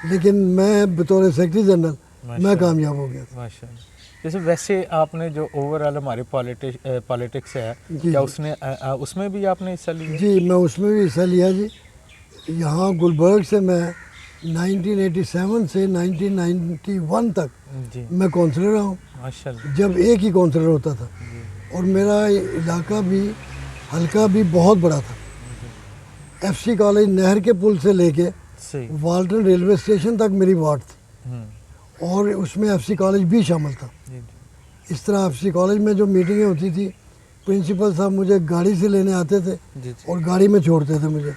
لیکن میں بطور سیکرٹری جنرل میں کامیاب ہو گیا تھا۔ ماشاء اللہ۔ جیسے ویسے آپ نے جو اوور آل ہمارے پالیٹکس ہے کیا اس میں بھی آپ نے حصہ لیا؟ جی میں اس میں بھی حصہ لیا جی۔ یہاں گلبرگ سے میں 1987 سے 1991 تک جی میں کونسلر رہا ہوں، ماشاء اللہ۔ جب ایک ہی کونسلر ہوتا تھا، اور میرا علاقہ بھی حلقہ بھی بہت بڑا تھا۔ ایف سی کالج نہر کے پل سے لے کے صحیح۔ والٹن ریلوے اسٹیشن تک میری وارڈ تھی، اور اس میں ایف سی کالج بھی شامل تھا۔ اس طرح ایف سی کالج میں جو میٹنگیں ہوتی تھی، پرنسپل صاحب مجھے گاڑی سے لینے آتے تھے اور گاڑی میں چھوڑتے تھے مجھے۔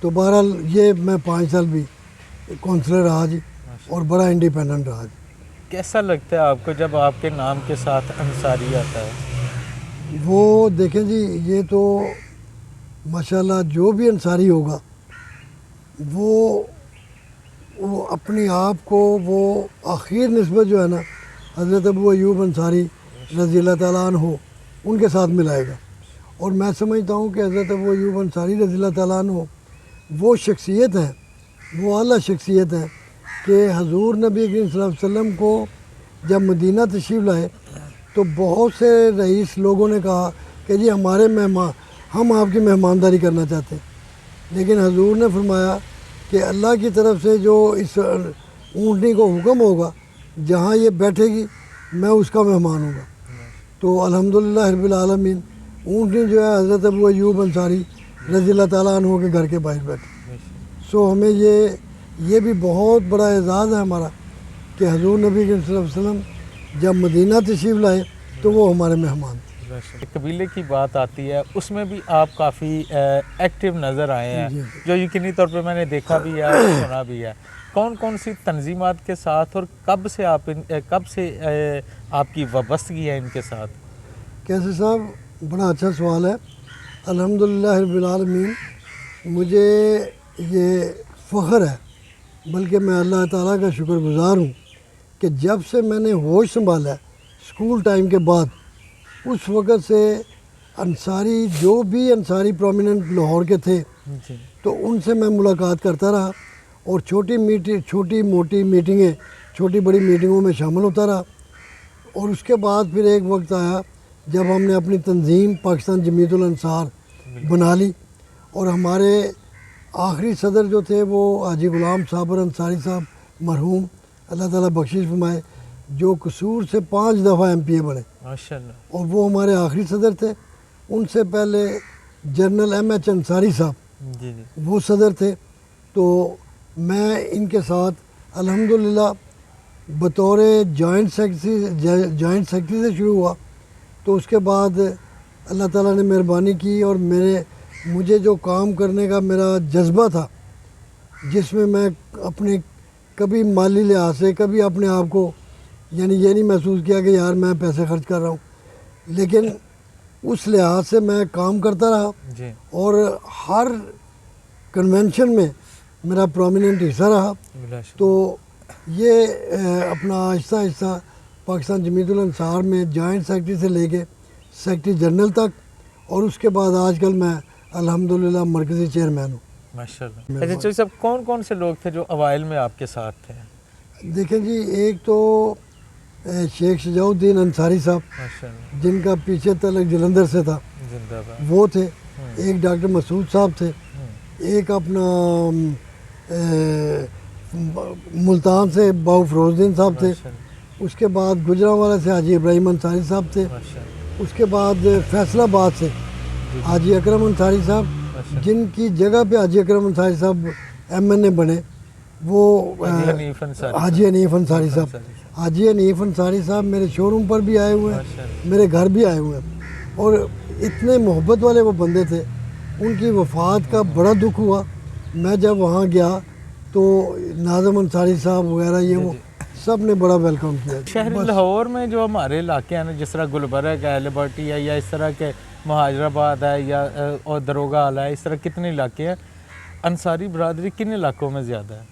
تو بہرحال یہ میں 5 سال بھی کونسلر رہا جی، اور بڑا انڈیپینڈنٹ رہا جی۔ کیسا لگتا ہے آپ کو جب آپ کے نام کے ساتھ انصاری آتا ہے؟ وہ دیکھیں جی، یہ تو ماشاءاللہ جو بھی انصاری ہوگا وہ اپنے آپ کو وہ آخر نسبت جو ہے نا حضرت ابو ایوب انصاری رضی اللہ تعالیٰ عنہ ان کے ساتھ ملائے گا۔ اور میں سمجھتا ہوں کہ حضرت ابو ایوب انصاری رضی اللہ تعالیٰ عنہ وہ شخصیت ہے، وہ اعلیٰ شخصیت ہے کہ حضور نبی کریم صلی اللہ علیہ وسلم کو جب مدینہ تشریف لائے تو بہت سے رئیس لوگوں نے کہا کہ جی ہمارے مہمان، ہم آپ کی مہمانداری کرنا چاہتے ہیں، لیکن حضور نے فرمایا کہ اللہ کی طرف سے جو اس اونٹنی کو حکم ہوگا جہاں یہ بیٹھے گی میں اس کا مہمان ہوں گا۔ تو الحمدللہ رب العالمین اونٹنی جو ہے حضرت ابو ایوب انصاری رضی اللہ تعالیٰ عنہ کے گھر کے باہر بیٹھے۔ سو ہمیں یہ بھی بہت بڑا اعزاز ہے ہمارا کہ حضور نبی کریم صلی اللہ علیہ وسلم جب مدینہ تشریف لائے تو وہ ہمارے مہمان تھے۔ قبیلے کی بات آتی ہے، اس میں بھی آپ کافی ایکٹیو نظر آئے ہیں، جو یقینی طور پہ میں نے دیکھا بھی ہے اور سنا بھی ہے۔ کون کون سی تنظیمات کے ساتھ اور کب سے آپ کی وابستگی ہے ان کے ساتھ؟ کیسے صاحب، بڑا اچھا سوال ہے۔ الحمدللہ رب العالمین، مجھے یہ فخر ہے، بلکہ میں اللہ تعالیٰ کا شکر گزار ہوں کہ جب سے میں نے ہوش سنبھالا ہے اسکول ٹائم کے بعد، اس وقت سے انصاری جو بھی انصاری پرومیننٹ لاہور کے تھے تو ان سے میں ملاقات کرتا رہا، اور چھوٹی موٹی میٹنگیں، چھوٹی بڑی میٹنگوں میں شامل ہوتا رہا۔ اور اس کے بعد پھر ایک وقت آیا جب ہم نے اپنی تنظیم پاکستان جمیعت الانصار بنا لی، اور ہمارے آخری صدر جو تھے وہ حاجی غلام صابر انصاری صاحب مرحوم، اللہ تعالیٰ بخشش فرمائے، جو قصور سے 5 دفعہ MP بنے ماشاءاللہ، اور وہ ہمارے آخری صدر تھے۔ ان سے پہلے جنرل MH انصاری صاحب وہ صدر تھے۔ تو میں ان کے ساتھ الحمدللہ بطور جوائنٹ سیکرٹری سے شروع ہوا، تو اس کے بعد اللہ تعالیٰ نے مہربانی کی، اور مجھے جو کام کرنے کا میرا جذبہ تھا، جس میں میں اپنے کبھی مالی لحاظ سے کبھی اپنے آپ کو یعنی یہ نہیں محسوس کیا کہ یار میں پیسے خرچ کر رہا ہوں، لیکن اس لحاظ سے میں کام کرتا رہا، اور ہر کنونشن میں میرا پرومیننٹ حصہ رہا۔ تو یہ اپنا آہستہ آہستہ پاکستان جمیعت الانصار میں جوائنٹ سیکرٹری سے لے کے سیکرٹری جنرل تک، اور اس کے بعد آج کل میں الحمدللہ مرکزی چیئرمین ہوں۔ ماشاءاللہ۔ اچھا چوہدری صاحب، کون کون سے لوگ تھے جو اوائل میں آپ کے ساتھ تھے؟ دیکھیں جی، ایک تو شیخ شجاع الدین انصاری صاحب جن کا پیچھے تعلق جلندھر سے تھا، وہ تھے۔ ایک ڈاکٹر مسعود صاحب تھے، ایک اپنا ملتان سے باؤ فروز الدین صاحب تھے، اس کے بعد گجرانوالہ سے حاجی ابراہیم انصاری صاحب تھے، اس کے بعد فیصل آباد سے حاجی اکرم انصاری صاحب، جن کی جگہ پہ حاجی اکرم انصاری صاحب MNA بنے، وہ حاجی حنیف انصاری صاحب۔ حاجی حنیف انصاری صاحب میرے شو روم پر بھی آئے ہوئے ہیں، میرے گھر بھی آئے ہوئے ہیں، اور اتنے محبت والے وہ بندے تھے۔ ان کی وفات کا بڑا دکھ ہوا، میں جب وہاں گیا تو ناظم انصاری صاحب وغیرہ یہ وہ سب نے بڑا ویلکم کیا۔ شہر لاہور میں جو ہمارے علاقے ہیں نا، جس طرح گلبرگ ہے، لبرٹی ہے، یا اس طرح کے مہاجر آباد ہے، یا اور دروگہ آلا ہے، اس طرح کتنے علاقے ہیں، انصاری برادری کن علاقوں میں زیادہ ہے؟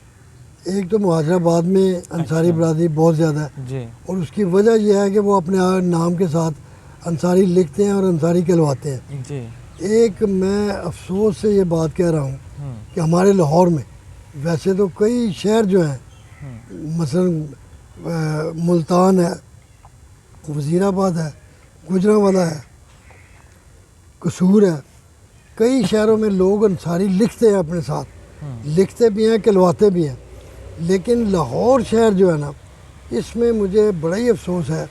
ایک تو مہاجر آباد میں انصاری برادری بہت زیادہ ہے جی، اور اس کی وجہ یہ ہے کہ وہ اپنے نام کے ساتھ انصاری لکھتے ہیں اور انصاری کہلواتے ہیں۔ جی، ایک میں افسوس سے یہ بات کہہ رہا ہوں کہ ہمارے لاہور میں ویسے تو کئی شہر جو ہیں مثلا ملتان ہے، وزیر آباد ہے، گوجرانوالا ہے، قصور ہے، کئی شہروں میں لوگ انصاری لکھتے ہیں اپنے ساتھ، لکھتے بھی ہیں کہلواتے بھی ہیں، لیکن لاہور شہر جو ہے نا اس میں مجھے بڑا ہی افسوس ہے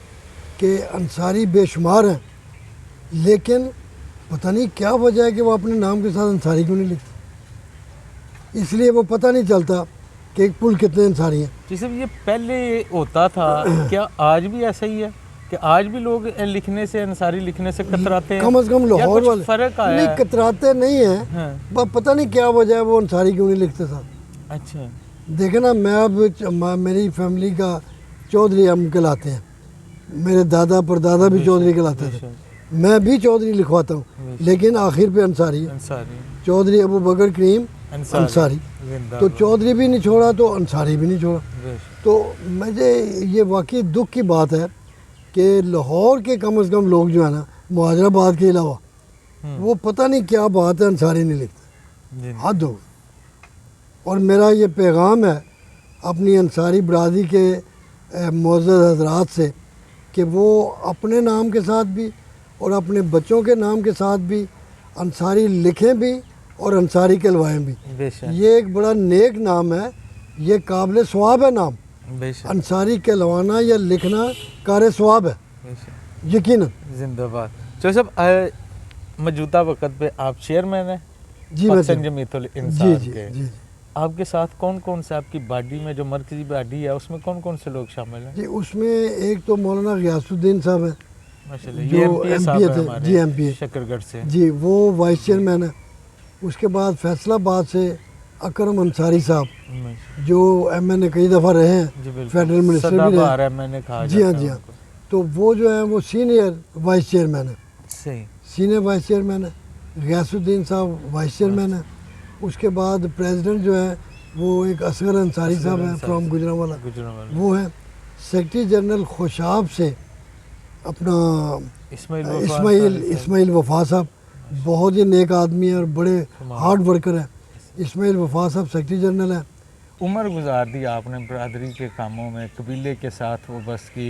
کہ انصاری بے شمار ہیں، لیکن پتہ نہیں کیا وجہ ہے کہ وہ اپنے نام کے ساتھ انصاری کیوں نہیں لکھتے، اس لیے وہ پتہ نہیں چلتا کہ کل کتنے انصاری ہیں۔ جی صاحب یہ پہلے ہوتا تھا، کیا آج بھی ایسا ہی ہے کہ آج بھی لوگ لکھنے سے، انصاری لکھنے سے کتراتے ہیں؟ کم از کم یا لاہور کچھ والے فرق آیا نہیں ہے؟ کتراتے نہیں ہیں، ہاں، بس پتہ نہیں کیا وجہ ہے وہ انصاری کیوں نہیں لکھتے ساتھ۔ اچھا، دیکھیں نا میں اب میری فیملی کا چودھری ہم کہلاتے ہیں، میرے دادا پردادا بھی چودھری کہلاتے تھے، میں بھی چودھری لکھواتا ہوں، لیکن آخر پہ انصاری ہے، انصاری، چودھری ابو بکر کریم انصاری، زندہ تو باد، چودھری بھی نہیں چھوڑا تو انصاری بھی نہیں چھوڑا۔ بے شک۔ تو مجھے یہ واقعی دکھ کی بات ہے کہ لاہور کے کم از کم لوگ جو ہے نا مہاجر آباد کے علاوہ وہ پتہ نہیں کیا بات ہے انصاری نہیں لکھتے، جی، حد ہو۔ اور میرا یہ پیغام ہے اپنی انصاری برادری کے معزز حضرات سے کہ وہ اپنے نام کے ساتھ بھی اور اپنے بچوں کے نام کے ساتھ بھی انصاری لکھیں بھی اور انصاری کہلوائیں بھی۔ بے شک، یہ ایک بڑا نیک نام ہے، یہ قابل ثواب ہے نام، بے شک، انصاری کہلوانا یا لکھنا کار ثواب ہے بے شک، یقیناً۔ زندہ باد۔ چودھری صاحب موجودہ وقت پہ آپ چیئرمین ہیں جی میں پاکستان جمعیت الانصار جی کے، جی آپ کے ساتھ کون کون سے، آپ کی باڈی میں جو مرکزی باڈی ہے اس میں کون کون سے لوگ شامل ہیں؟ جی اس میں ایک تو مولانا غیاث الدین صاحب ہیں ماشاءاللہ، جو یہ ایم پی ایم صاحب پی ہیں تھے، ہمارے جی ایم پی شکرگڑھ سے، جی وہ وائس چیئرمین ہیں۔ اس کے بعد فیصل آباد سے اکرم انصاری صاحب جو ایم این اے کئی دفعہ رہے ہیں، جی بالکل، فیڈرل منسٹر سدا بھی بہار رہے ہے، میں نے کہا ہیں، جی ہاں جاتا ہے جی ہاں، ان کو۔ تو وہ جو ہیں وہ سینئر وائس چیئرمین ہیں، صحیح، سینئر وائس چیئرمین ہیں۔ غیاث الدین صاحب وائس چیئرمین ہیں۔ اس کے بعد پریزیڈنٹ جو ہیں وہ ایک اصغر انصاری صاحب ہیں فرام گجرانوالا، گجرانوالا، وہ ہیں۔ سیکرٹری جنرل خوشاب سے اپنا اسماعیل وفا صاحب، بہت ہی نیک آدمی ہیں اور بڑے ہارڈ ورکر ہیں، اسماعیل وفا صاحب سیکرٹری جنرل ہیں۔ عمر گزار دی آپ نے برادری کے کاموں میں، قبیلے کے ساتھ وہ بس کی،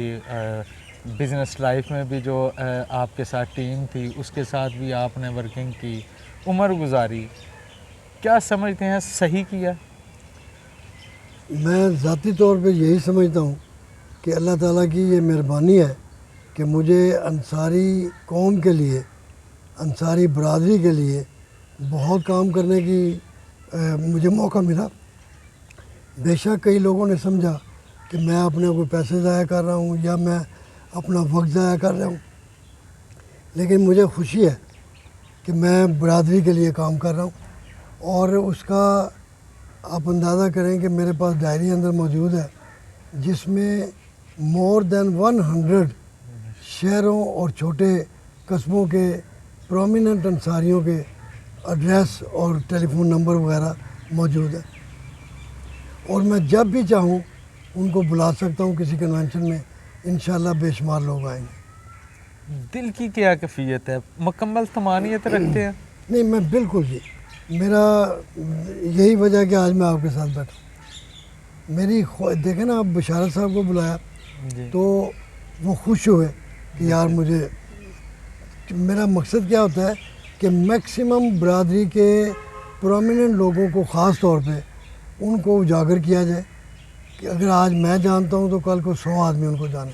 بزنس لائف میں بھی جو آپ کے ساتھ ٹیم تھی اس کے ساتھ بھی آپ نے ورکنگ کی، عمر گزاری، کیا سمجھتے ہیں صحیح کیا؟ میں ذاتی طور پہ یہی سمجھتا ہوں کہ اللہ تعالیٰ کی یہ مہربانی ہے کہ مجھے انصاری قوم کے لیے، انصاری برادری کے لیے بہت کام کرنے کی مجھے موقع ملا۔ بے شک کئی لوگوں نے سمجھا کہ میں اپنے کوئی پیسے ضائع کر رہا ہوں یا میں اپنا وقت ضائع کر رہا ہوں، لیکن مجھے خوشی ہے کہ میں برادری کے لیے کام کر رہا ہوں، اور اس کا آپ اندازہ کریں کہ میرے پاس ڈائری اندر موجود ہے جس میں مور دین 100 شہروں اور چھوٹے قصبوں کے پرومیننٹ انصاریوں کے ایڈریس اور ٹیلی فون نمبر وغیرہ موجود ہے، اور میں جب بھی چاہوں ان کو بلا سکتا ہوں کسی کنونشن میں، انشاءاللہ بے شمار لوگ آئیں گے۔ دل کی کیا کیفیت ہے؟ مکمل طمانینت رکھتے ہیں؟ نہیں میں بالکل جی، میرا یہی وجہ ہے کہ آج میں آپ کے ساتھ بیٹھا ہوں۔ میری دیکھیں نا، آپ بشارت صاحب کو بلایا جی، تو وہ خوش ہوئے کہ یار مجھے، میرا مقصد کیا ہوتا ہے کہ میکسیمم برادری کے پرومیننٹ لوگوں کو خاص طور پہ ان کو اجاگر کیا جائے کہ اگر آج میں جانتا ہوں تو کل کو 100 آدمی ان کو جانے،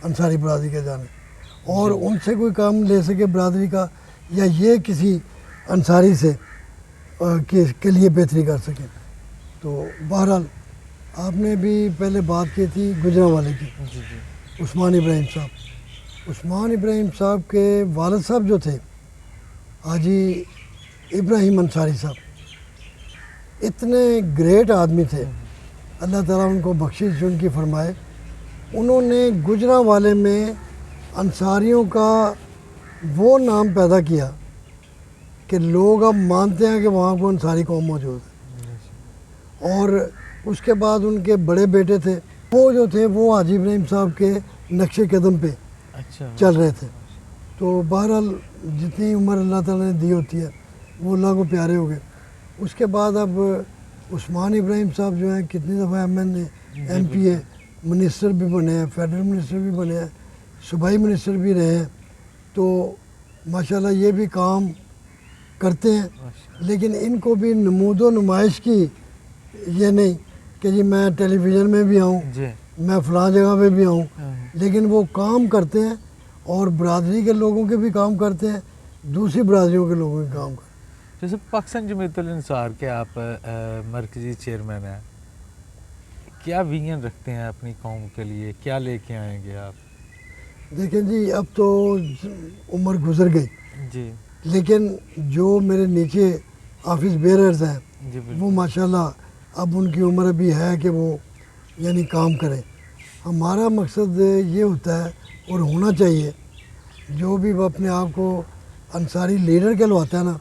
انصاری برادری کے جانے، اور ان سے کوئی کام لے سکے برادری کا، یا یہ کسی انصاری سے کے لیے بہتری کر سکیں۔ تو بہرحال آپ نے بھی پہلے بات کی تھی گجرانوالے کی، جی جی، عثمان ابراہیم صاحب۔ عثمان ابراہیم صاحب کے والد صاحب جو تھے حاجی ابراہیم انصاری صاحب، اتنے گریٹ آدمی تھے، اللہ تعالیٰ ان کو بخشش ان کی فرمائے۔ انہوں نے گجرانوالے میں انصاریوں کا وہ نام پیدا کیا کہ لوگ اب مانتے ہیں کہ وہاں کو انصاری قوم موجود ہے، اور اس کے بعد ان کے بڑے بیٹے تھے، وہ جو تھے وہ حاجی ابراہیم صاحب کے نقش قدم پہ اچھا، چل رہے تھے۔ تو بہرحال جتنی عمر اللہ تعالیٰ نے دی ہوتی ہے وہ اللہ کو پیارے ہو گئے۔ اس کے بعد اب عثمان ابراہیم صاحب جو ہیں کتنی دفعہ ایم پی اے منسٹر بھی بنے ہیں, فیڈرل منسٹر بھی بنے ہیں, صوبائی منسٹر بھی رہے ہیں. تو ماشاءاللہ یہ بھی کام کرتے ہیں, لیکن ان کو بھی نمود و نمائش کی یہ نہیں کہ جی میں ٹیلی ویژن میں بھی آؤں, میں فلاں جگہ پہ بھی آؤں, لیکن وہ کام کرتے ہیں اور برادری کے لوگوں کے بھی کام کرتے ہیں, دوسری برادریوں کے لوگوں کے کام کرتے ہیں. جیسے پاکستان جمعیت الانصار کے آپ مرکزی چیئرمین ہیں, کیا ویژن رکھتے ہیں اپنی قوم کے لیے, کیا لے کے آئیں گے آپ؟ دیکھیں جی اب تو عمر گزر گئی جی, لیکن جو میرے نیچے آفس بیئررز ہیں وہ ماشاءاللہ اب ان کی عمر بھی ہے کہ وہ یعنی کام کریں. ہمارا مقصد یہ ہوتا ہے اور ہونا چاہیے, جو بھی وہ اپنے آپ کو انصاری لیڈر کہلواتا ہے نا,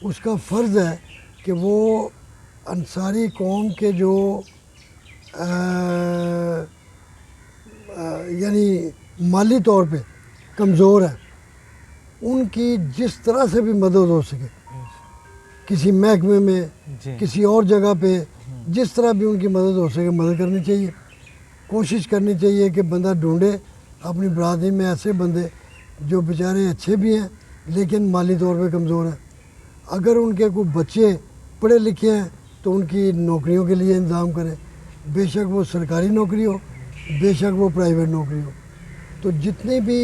اس کا فرض ہے کہ وہ انصاری قوم کے جو یعنی مالی طور پہ کمزور ہیں ان کی جس طرح سے بھی مدد ہو سکے, کسی محکمے میں کسی اور جگہ پہ جس طرح بھی ان کی مدد ہو سکے مدد کرنی چاہیے. کوشش کرنی چاہیے کہ بندہ ڈھونڈے اپنی برادری میں ایسے بندے جو بیچارے اچھے بھی ہیں لیکن مالی طور پہ کمزور ہیں. اگر ان کے کوئی بچے پڑھے لکھے ہیں تو ان کی نوکریوں کے لیے انتظام کریں, بے شک وہ سرکاری نوکری ہو, بے شک وہ پرائیویٹ نوکری ہو. تو جتنے بھی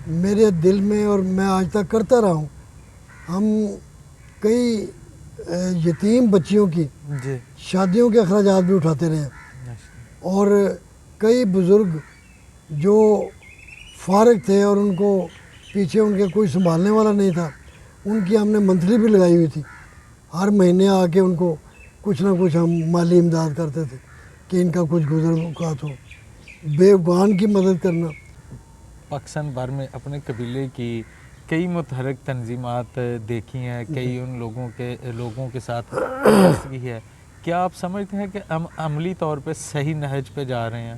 میرے دل میں اور میں آج تک کرتا رہا ہوں, ہم کئی یتیم بچیوں کی شادیوں کے اخراجات بھی اٹھاتے رہے ہیں, اور کئی بزرگ جو فارغ تھے اور ان کو پیچھے ان کے کوئی سنبھالنے والا نہیں تھا, ان کی ہم نے منتھلی بھی لگائی ہوئی تھی. ہر مہینے آ کے ان کو کچھ نہ کچھ ہم مالی امداد کرتے تھے کہ ان کا کچھ گزر اوقات ہو. بیگان کی مدد کرنا. پاکستان بھر میں اپنے قبیلے کی کئی متحرک تنظیمات دیکھی ہیں, کئی ان لوگوں کے ساتھ کی ہے. کیا آپ سمجھتے ہیں کہ ہم عملی طور پہ صحیح نہج پہ جا رہے ہیں؟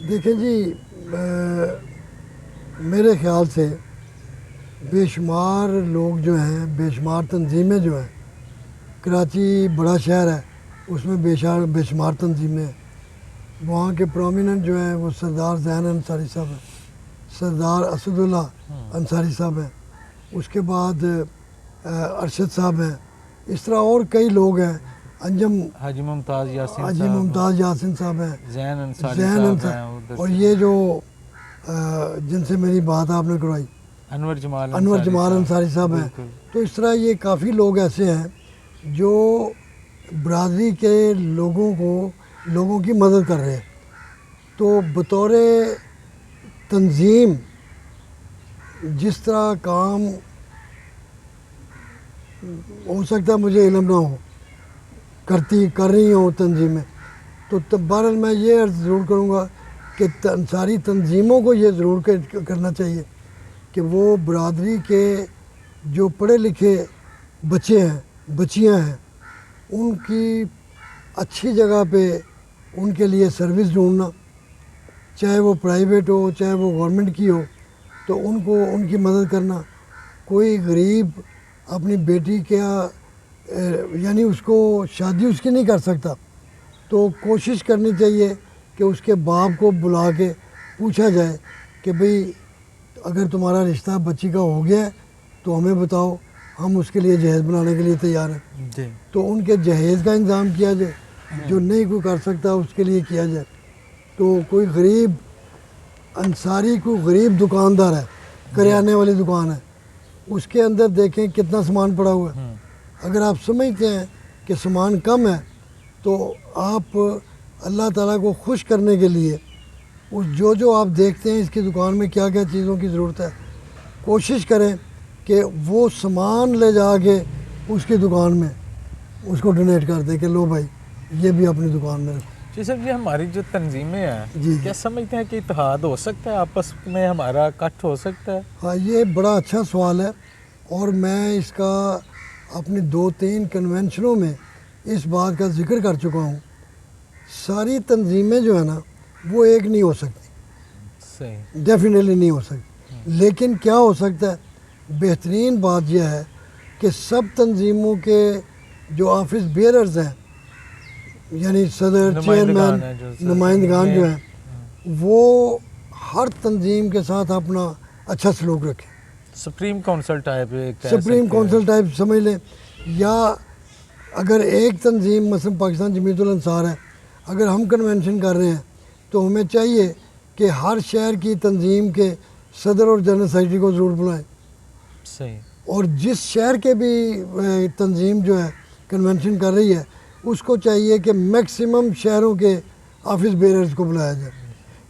دیکھیں جی, میرے خیال سے بے شمار لوگ جو ہیں, بے شمار تنظیمیں جو ہیں, کراچی بڑا شہر ہے, اس میں بے شمار تنظیمیں ہیں. وہاں کے پرومیننٹ جو ہیں وہ سردار زین انصاری صاحب ہیں, سردار اسد اللہ انصاری صاحب ہیں, اس کے بعد ارشد صاحب ہیں, اس طرح اور کئی لوگ ہیں, انجم حاجی ممتاز یاسین صاحب ہیں, زین انصاری اور یہ جو جن سے میری بات آپ نے کروائی انور جمال انصاری صاحب ہیں. تو اس طرح یہ کافی لوگ ایسے ہیں جو برادری کے لوگوں کی مدد کر رہے ہیں. تو بطور تنظیم جس طرح کام ہو سکتا ہے مجھے علم نہ ہو, کر رہی ہوں تنظیمیں, تو بہرحال میں یہ عرض ضرور کروں گا کہ ساری تنظیموں کو یہ ضرور کرنا چاہیے کہ وہ برادری کے جو پڑھے لکھے بچے ہیں, بچیاں ہیں, ان کی اچھی جگہ پہ ان کے لیے سروس ڈھونڈنا, چاہے وہ پرائیویٹ ہو چاہے وہ گورنمنٹ کی ہو, تو ان کی مدد کرنا. کوئی غریب اپنی بیٹی کا یعنی اس کو شادی اس کی نہیں کر سکتا, تو کوشش کرنی چاہیے کہ اس کے باپ کو بلا کے پوچھا جائے کہ بھئی اگر تمہارا رشتہ بچی کا ہو گیا ہے تو ہمیں بتاؤ, ہم اس کے لیے جہیز بنانے کے لیے تیار ہیں. تو ان کے جہیز کا انتظام کیا جائے, جو نہیں کوئی کر سکتا اس کے لیے کیا جائے. تو کوئی غریب انصاری کوئی غریب دکاندار ہے, کریانے والی دکان ہے, اس کے اندر دیکھیں کتنا سامان پڑا ہوا ہے. اگر آپ سمجھتے ہیں کہ سامان کم ہے تو آپ اللہ تعالیٰ کو خوش کرنے کے لیے جو آپ دیکھتے ہیں اس کی دکان میں کیا کیا چیزوں کی ضرورت ہے, کوشش کریں کہ وہ سامان لے جا کے اس کی دکان میں اس کو ڈونیٹ کر دیں کہ لو بھائی یہ بھی اپنی دکان میں رکھو. جی سر, یہ ہماری جو تنظیمیں ہیں کیا سمجھتے ہیں کہ اتحاد ہو سکتا ہے, آپس میں ہمارا اکٹھ ہو سکتا ہے؟ ہاں, یہ بڑا اچھا سوال ہے, اور میں اس کا اپنی 2-3 کنونشنوں میں اس بات کا ذکر کر چکا ہوں. ساری تنظیمیں جو ہیں نا وہ ایک نہیں ہو سکتی, صحیح, ڈیفینیٹلی نہیں ہو سکتی. لیکن کیا ہو سکتا ہے, بہترین بات یہ ہے کہ سب تنظیموں کے جو آفس بیئررز ہیں یعنی صدر چیئرمین نمائندگان جو ہیں وہ ہر تنظیم کے ساتھ اپنا اچھا سلوک رکھیں. Supreme council type supreme council type سمجھ لیں. یا اگر ایک تنظیم مثلا پاکستان جمعیت الانصار ہے, اگر ہم کنونشن کر رہے ہیں تو ہمیں چاہیے کہ ہر شہر کی تنظیم کے صدر اور جنرل سیکرٹری کو ضرور بلائیں. صحیح. اور جس شہر کے بھی تنظیم جو ہے کنونشن کر رہی ہے اس کو چاہیے کہ میکسیمم شہروں کے آفس بیئررز کو بلایا جائے.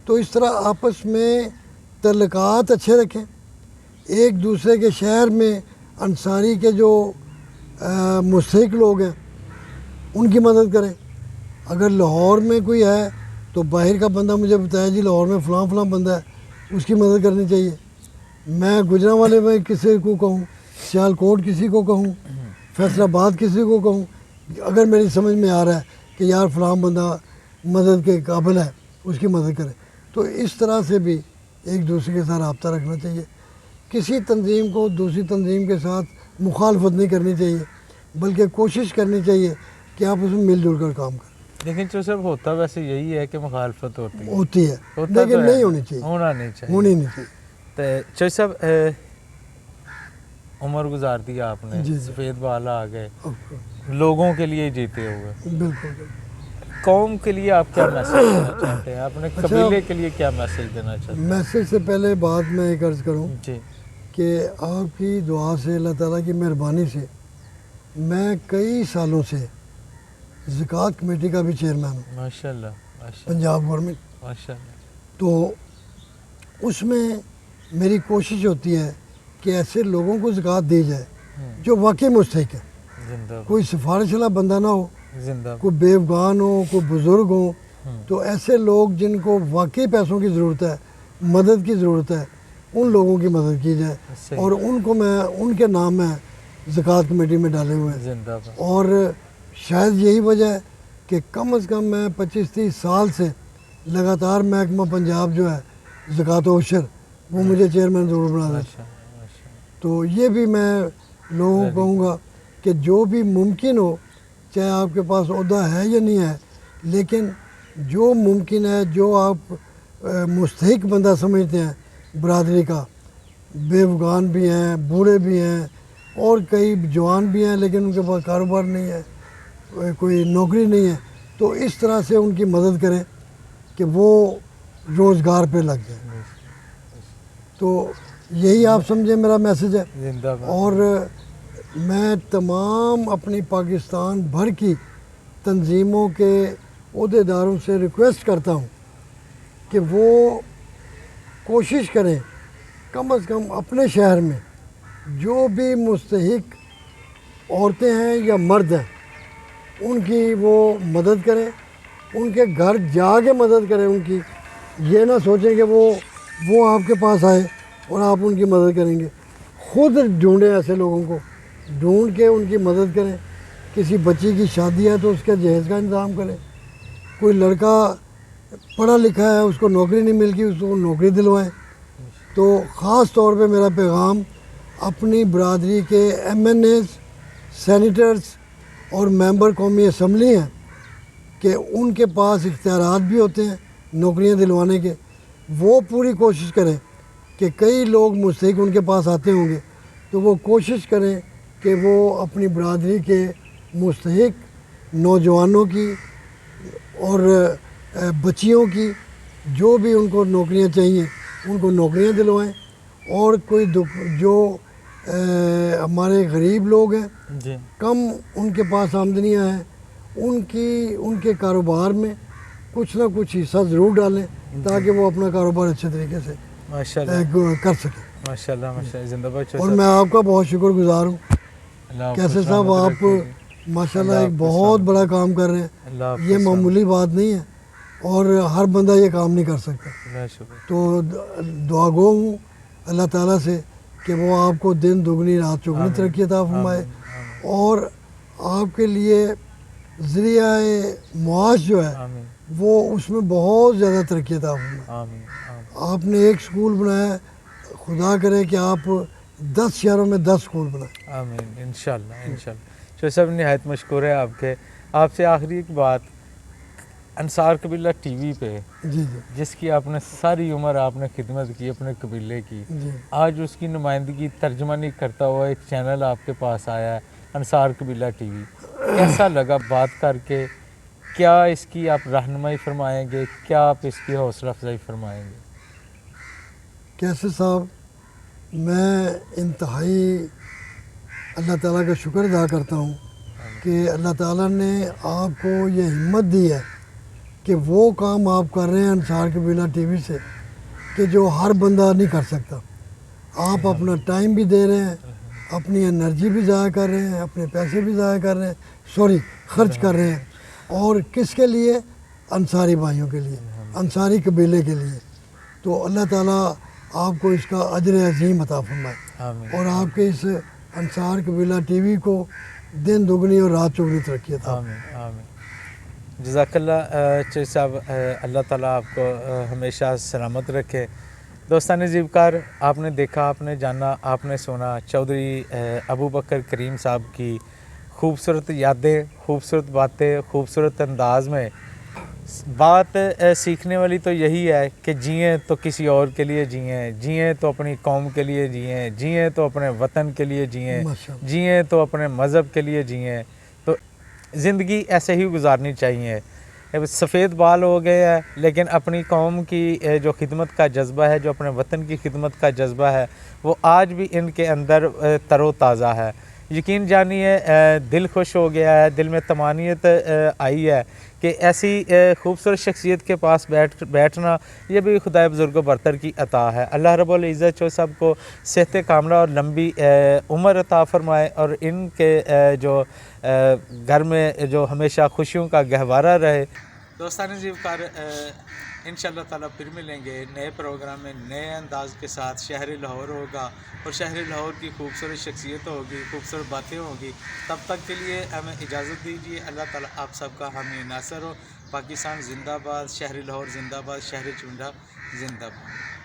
تو اس طرح آپس میں تعلقات اچھے رکھیں, ایک دوسرے کے شہر میں انصاری کے جو مستحق لوگ ہیں ان کی مدد کریں. اگر لاہور میں کوئی ہے تو باہر کا بندہ مجھے بتایا جی لاہور میں فلاں فلاں بندہ ہے, اس کی مدد کرنی چاہیے. میں گجرانوالے میں کسی کو کہوں, سیالکوٹ کسی کو کہوں, فیصل آباد کسی کو کہوں, اگر میری سمجھ میں آ رہا ہے کہ یار فلاں بندہ مدد کے قابل ہے اس کی مدد کریں. تو اس طرح سے بھی ایک دوسرے کے ساتھ رابطہ رکھنا چاہیے. کسی تنظیم کو دوسری تنظیم کے ساتھ مخالفت نہیں کرنی چاہیے, بلکہ کوشش کرنی چاہیے کہ آپ اس میں مل جل کر کام کریں. لیکن جو سب ہوتا ویسے یہی ہے کہ مخالفت ہوتی ہے لیکن نہیں ہونی چاہیے, ہونا نہیں چاہیے, ہونی نہیں چاہیے. تو چوہدری صاحب عمر گزار دیا آپ نے, سفید بال آ گئے, لوگوں کے لیے جیتے ہوئے. بالکل. قوم کے لیے آپ کیا میسیج دینا چاہتے ہیں, اپنے قبیلے کے لیے کیا میسیج دینا چاہتے ہیں؟ میسیج سے پہلے بات میں ایک عرض کروں جی کہ آپ کی دعا سے, اللہ تعالیٰ کی مہربانی سے میں کئی سالوں سے زکوٰۃ کمیٹی کا بھی چیئرمین ہوں. ماشاء اللہ, پنجاب گورنمنٹ. ماشاء اللہ. تو اس میں میری کوشش ہوتی ہے کہ ایسے لوگوں کو زکوٰۃ دی جائے جو واقعی مستحق ہے. کوئی سفارش والا بندہ نہ ہو, کوئی بے افغان ہو, کوئی بزرگ ہو. تو ایسے لوگ جن کو واقعی پیسوں کی ضرورت ہے, مدد کی ضرورت ہے, ان لوگوں کی مدد کی جائے. اور ان کو میں ان کے نام میں زکوٰۃ کمیٹی میں ڈالے ہوئے ہیں. اور شاید یہی وجہ ہے کہ کم از کم میں 25-30 سال سے لگاتار محکمہ پنجاب جو ہے زکوٰۃ و عشر وہ مجھے چیئرمین ضرور بنا دیتا. تو یہ بھی میں لوگوں کو کہوں گا کہ جو بھی ممکن ہو, چاہے آپ کے پاس عہدہ ہے یا نہیں ہے, لیکن جو ممکن ہے, جو آپ مستحق بندہ سمجھتے ہیں برادری کا, بے افغان بھی ہیں, بوڑھے بھی ہیں, اور کئی جوان بھی ہیں لیکن ان کے پاس کاروبار نہیں ہے, کوئی نوکری نہیں ہے, تو اس طرح سے ان کی مدد کریں کہ وہ روزگار پہ لگ جائیں. تو یہی آپ سمجھیں میرا میسیج ہے. اور میں تمام اپنی پاکستان بھر کی تنظیموں کے عہدیداروں سے ریکویسٹ کرتا ہوں کہ وہ کوشش کریں کم از کم اپنے شہر میں جو بھی مستحق عورتیں ہیں یا مرد ہیں ان کی وہ مدد کریں, ان کے گھر جا کے مدد کریں ان کی. یہ نہ سوچیں کہ وہ آپ کے پاس آئے اور آپ ان کی مدد کریں گے. خود ڈھونڈیں, ایسے لوگوں کو ڈھونڈ کے ان کی مدد کریں. کسی بچی کی شادی ہے تو اس کے جہیز کا انتظام کریں. کوئی لڑکا پڑھا لکھا ہے, اس کو نوکری نہیں مل گئی, اس کو نوکری دلوائیں. تو خاص طور پہ میرا پیغام اپنی برادری کے ایم این ایز, سینیٹرز اور ممبر قومی اسمبلی ہیں کہ ان کے پاس اختیارات بھی ہوتے ہیں نوکریاں دلوانے کے. وہ پوری کوشش کریں کہ کئی لوگ مستحق ان کے پاس آتے ہوں گے, تو وہ کوشش کریں کہ وہ اپنی برادری کے مستحق نوجوانوں کی اور بچیوں کی جو بھی ان کو نوکریاں چاہیے ان کو نوکریاں دلوائیں. اور کوئی جو ہمارے غریب لوگ ہیں, کم ان کے پاس آمدنیاں ہیں, ان کے کاروبار میں کچھ نہ کچھ حصہ ضرور ڈالیں تاکہ وہ اپنا کاروبار اچھے طریقے سے کر سکیں. ماشاءاللہ, ماشاءاللہ, زندہ باد. اور میں آپ کا بہت شکر گزار ہوں. کیسے صاحب آپ ماشاءاللہ ایک بہت بڑا کام کر رہے ہیں, یہ معمولی بات نہیں ہے اور ہر بندہ یہ کام نہیں کر سکتا. تو دعا گو ہوں اللہ تعالیٰ سے کہ وہ آپ کو دن دگنی رات چگنی ترقی عطا فرمائے, اور آپ کے لیے ذریعہ معاش جو ہے وہ اس میں بہت زیادہ ترقی عطا فرمائے. آپ نے ایک سکول بنایا, خدا کرے کہ آپ 10 شہروں میں 10 سکول بنائیں. آمین, انشاءاللہ, انشاءاللہ. شاہ صاحب نہایت مشکور ہے آپ کے. آپ سے آخری ایک بات انصار قبیلہ ٹی وی پہ جی جی جس کی آپ نے ساری عمر آپ نے خدمت کی اپنے قبیلے کی، جی آج اس کی نمائندگی ترجمانی کرتا ہوا ایک چینل آپ کے پاس آیا ہے انصار قبیلہ ٹی وی، کیسا لگا بات کر کے؟ کیا اس کی آپ رہنمائی فرمائیں گے؟ کیا آپ اس کی حوصلہ افزائی فرمائیں گے؟ کیسے صاحب، میں انتہائی اللہ تعالیٰ کا شکر ادا کرتا ہوں کہ اللہ تعالیٰ نے آپ کو یہ ہمت دی ہے کہ وہ کام آپ کر رہے ہیں انصار قبیلہ ٹی وی سے کہ جو ہر بندہ نہیں کر سکتا۔ آپ اپنا ٹائم بھی دے رہے ہیں، اپنی انرجی بھی ضائع کر رہے ہیں، اپنے پیسے بھی ضائع کر رہے ہیں، خرچ کر رہے ہیں، اور کس کے لیے؟ انصاری بھائیوں کے لیے، انصاری قبیلے کے لیے۔ تو اللہ تعالیٰ آپ کو اس کا اجر عظیم عطا فرمائے، آمین اور آپ کے اس انصار قبیلہ ٹی وی کو دن دگنی اور رات چگنی ترقی عطا۔ آمین آمین۔ جزاک اللہ چودھری صاحب، اللہ تعالیٰ آپ کو ہمیشہ سلامت رکھے۔ دوستان زیبکار، آپ نے دیکھا، آپ نے جانا، آپ نے سنا چودھری ابوبکر کریم صاحب کی خوبصورت یادیں، خوبصورت باتیں، خوبصورت انداز میں۔ بات سیکھنے والی تو یہی ہے کہ جئیں تو کسی اور کے لیے جئیں، جئیں تو اپنی قوم کے لیے جئیں، جئیں تو اپنے وطن کے لیے جئیں، ماشاءاللہ۔ جئیں تو اپنے مذہب کے لیے جئیں۔ تو زندگی ایسے ہی گزارنی چاہیے۔ سفید بال ہو گئے ہیں لیکن اپنی قوم کی جو خدمت کا جذبہ ہے، جو اپنے وطن کی خدمت کا جذبہ ہے، وہ آج بھی ان کے اندر تر و تازہ ہے۔ یقین جانیے دل خوش ہو گیا ہے، دل میں طمانینت آئی ہے کہ ایسی خوبصورت شخصیت کے پاس بیٹھنا یہ بھی خدائے بزرگ و برتر کی عطا ہے۔ اللہ رب العزت چودھری صاحب کو صحت کاملہ اور لمبی عمر عطا فرمائے، اور ان کے جو گھر میں جو ہمیشہ خوشیوں کا گہوارہ رہے۔ دوستان زیبکار، انشاءاللہ تعالیٰ پھر ملیں گے نئے پروگرام میں، نئے انداز کے ساتھ۔ شہر لاہور ہوگا اور شہر لاہور کی خوبصورت شخصیت ہوگی، خوبصورت باتیں ہوگی۔ تب تک کے لیے ہمیں اجازت دیجیے۔ اللہ تعالیٰ آپ سب کا حامی ناصر ہو۔ پاکستان زندہ باد، شہر لاہور زندہ باد، شہر چونڈا زندہ باد۔